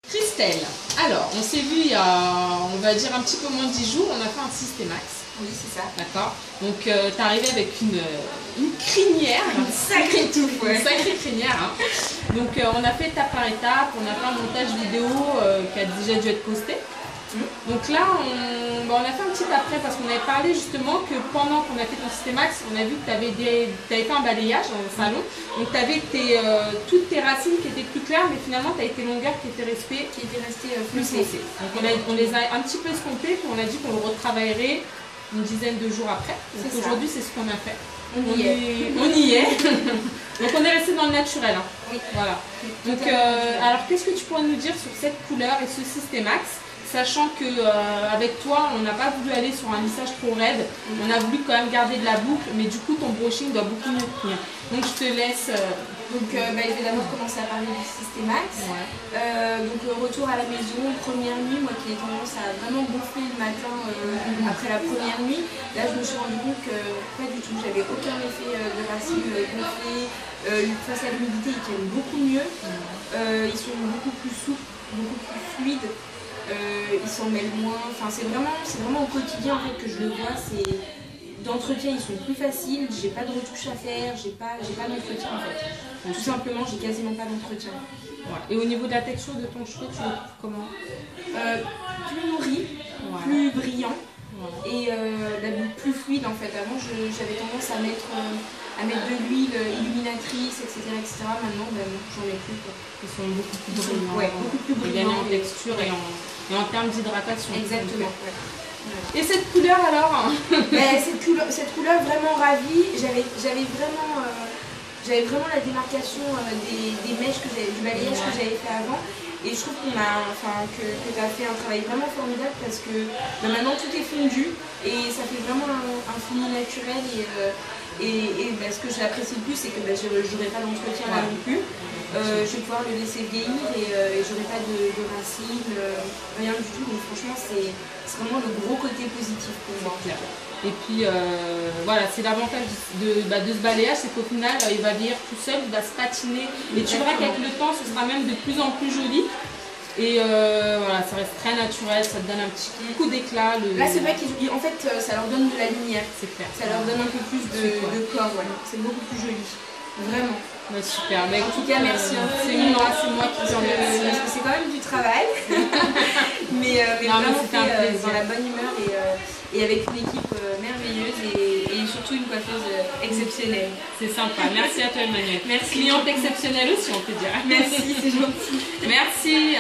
Christelle, alors on s'est vu il y a, on va dire un petit peu moins de 10 jours, on a fait un Systemax. Oui, c'est ça. D'accord. Donc tu es arrivée avec une crinière, une sacrée touffe, ouais. Une sacrée crinière. Hein. Donc on a fait étape par étape, on a fait un montage vidéo qui a déjà dû être posté. Donc là, on a fait un petit après parce qu'on avait parlé justement que pendant qu'on a fait ton Systemax, on a vu que tu avais fait un balayage dans le salon. Donc tu avais toutes tes racines qui étaient plus claires, mais finalement tu as été longueurs qui étaient restées plus foncées. Donc on les a un petit peu escompées, puis on a dit qu'on le retravaillerait une dizaine de jours après. Donc aujourd'hui, c'est ce qu'on a fait. On y est. Donc on est resté dans le naturel. Hein. Oui. Voilà. Donc alors qu'est-ce que tu pourrais nous dire sur cette couleur et ce Systemax? Sachant que avec toi, on n'a pas voulu aller sur un lissage trop raide, on a voulu quand même garder de la boucle, mais du coup ton brushing doit beaucoup mieux tenir. Donc je te laisse. Donc je vais d'abord commencer à parler du Systemax. Ouais. Donc retour à la maison, première nuit, moi qui ai tendance à vraiment gonfler le matin après la première nuit. Là je me suis rendu compte que pas du tout, j'avais aucun effet de racine gonflée. Face à l'humidité, ils tiennent beaucoup mieux. Ils sont beaucoup plus souples, beaucoup plus fluides. Ils s'en mêlent moins, enfin c'est vraiment au quotidien en fait que je le vois. D'entretien ils sont plus faciles, j'ai pas de retouche à faire, j'ai pas d'entretien en fait. Tout simplement j'ai quasiment pas d'entretien. Ouais. Et au niveau de la texture de ton cheveu, tu le trouves comment? Plus nourri, plus brillant et la boucle plus fluide en fait. Avant j'avais tendance à mettre de l'huile illuminatrice, etc. Maintenant j'en ai plus quoi. Ils sont beaucoup plus brillants, beaucoup plus brillants en texture et en termes d'hydratation. Exactement. Et cette couleur alors? Cette couleur vraiment ravie. J'avais vraiment la démarcation des mèches du balayage que j'avais fait avant. Et je trouve que tu as fait un travail vraiment formidable parce que maintenant tout est fondu et ça fait vraiment un fini naturel. Et ce que j'apprécie le plus, c'est que j'aurai pas d'entretien là non plus. Je vais pouvoir le laisser vieillir et j'aurai pas de racines, rien du tout. Donc franchement, c'est vraiment le gros côté positif pour moi. Et puis voilà, c'est l'avantage de ce balayage, c'est qu'au final, il va vieillir tout seul, il va se patiner. Et tu verras qu'avec le temps, ce sera même de plus en plus joli. Et voilà, ça reste très naturel, ça te donne un petit coup d'éclat. Là, c'est vrai qu'en fait, ça leur donne de la lumière. C'est clair. Ça leur donne un peu plus de corps, c'est beaucoup plus joli. Vraiment. Ouais, super. En tout cas, merci. C'est moi qui t'en remercie. Parce que c'est quand même du travail. mais vraiment fait dans la bonne humeur et avec une équipe merveilleuse et surtout une coiffeuse exceptionnelle. C'est sympa. Merci à toi, Emmanuel. Merci. Cliente exceptionnelle aussi, on peut dire. Merci, c'est gentil. Merci.